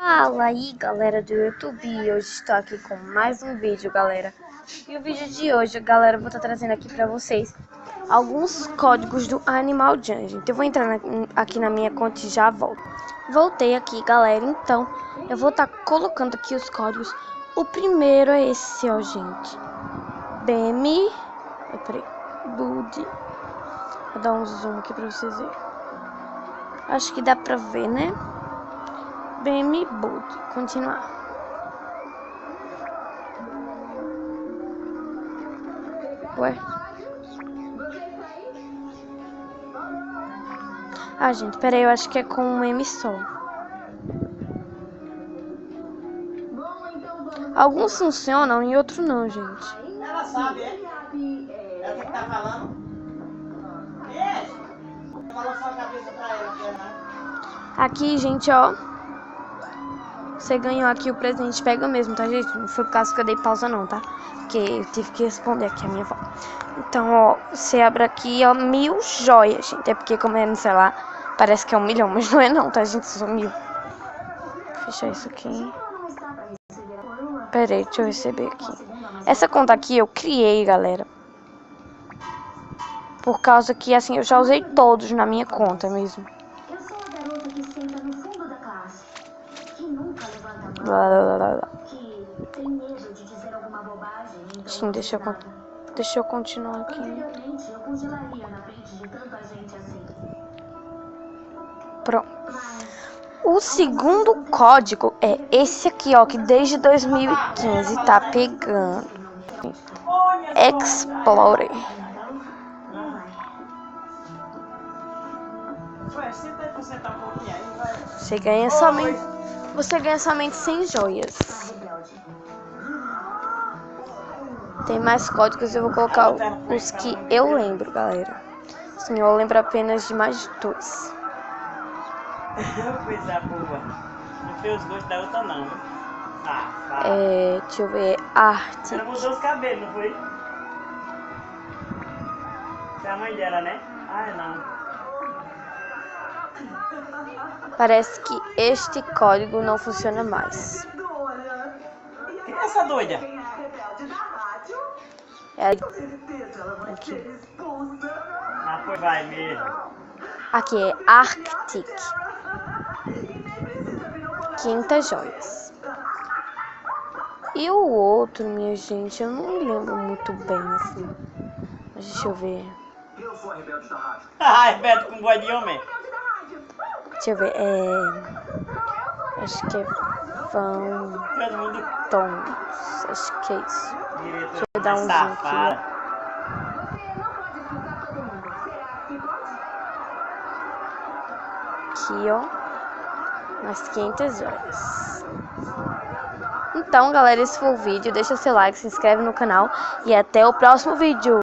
Fala aí, galera do YouTube, hoje estou aqui com mais um vídeo, galera. E o vídeo de hoje, galera, eu vou estar trazendo aqui pra vocês alguns códigos do Animal Jam. Então eu vou entrar aqui na minha conta e já volto. Voltei aqui, galera, então eu vou estar colocando aqui os códigos. O primeiro é esse, ó, gente. BM... Peraí, Bud. Vou dar um zoom aqui pra vocês verem. Acho que dá pra ver, né? BM Boot, continuar. Ué? Ah, gente, peraí, eu acho que é com um M só. Alguns funcionam e outros não, gente. Ela sabe, é? É o que tá falando? Deixe! Falou só a cabeça pra ela, Aqui, gente, ó. Você ganhou aqui o presente, pega mesmo, tá, gente? Não foi por causa que eu dei pausa, não, tá? Porque eu tive que responder aqui a minha avó. Então, ó, você abre aqui, ó, 1000 joias, gente. É porque, como é no celular, parece que é 1 milhão, mas não é não, tá, gente? São 1000. Vou fechar isso aqui. Pera aí, deixa eu receber aqui. Essa conta aqui eu criei, galera. Por causa que, assim, eu já usei todos na minha conta mesmo. Eu sou a garota que senta no fundo da classe, que nunca levanta a mão, que tem medo de dizer alguma bobagem, então sim, deixa eu continuar aqui. anteriormente eu congelaria na frente de tanta gente assim. Pronto. O segundo código é esse aqui, ó, que desde 2015 tá pegando. Explore. Você ganha somente 100 joias. Tem mais códigos, eu vou colocar os que eu lembro, galera. Sim, eu lembro apenas de mais de 2. Coisa boa. Não fez os gostos da outra, não. Deixa eu ver. Arte. Ela mudou os cabelos, não foi? É a mãe dela, né? Não. Parece que este código não funciona mais. Quem é essa doida? É aqui. Pois vai mesmo. Aqui é Arctic. 500 joias. E o outro, minha gente, eu não me lembro muito bem, assim. Mas deixa eu ver. Eu sou a rebelde da rádio. Rebelde com voz de homem. Deixa eu ver, acho que é Tons. Acho que é isso. Deixa eu dar um zoom aqui. Aqui, ó. Umas 500 horas. Então, galera, esse foi o vídeo. Deixa seu like, se inscreve no canal. E até o próximo vídeo.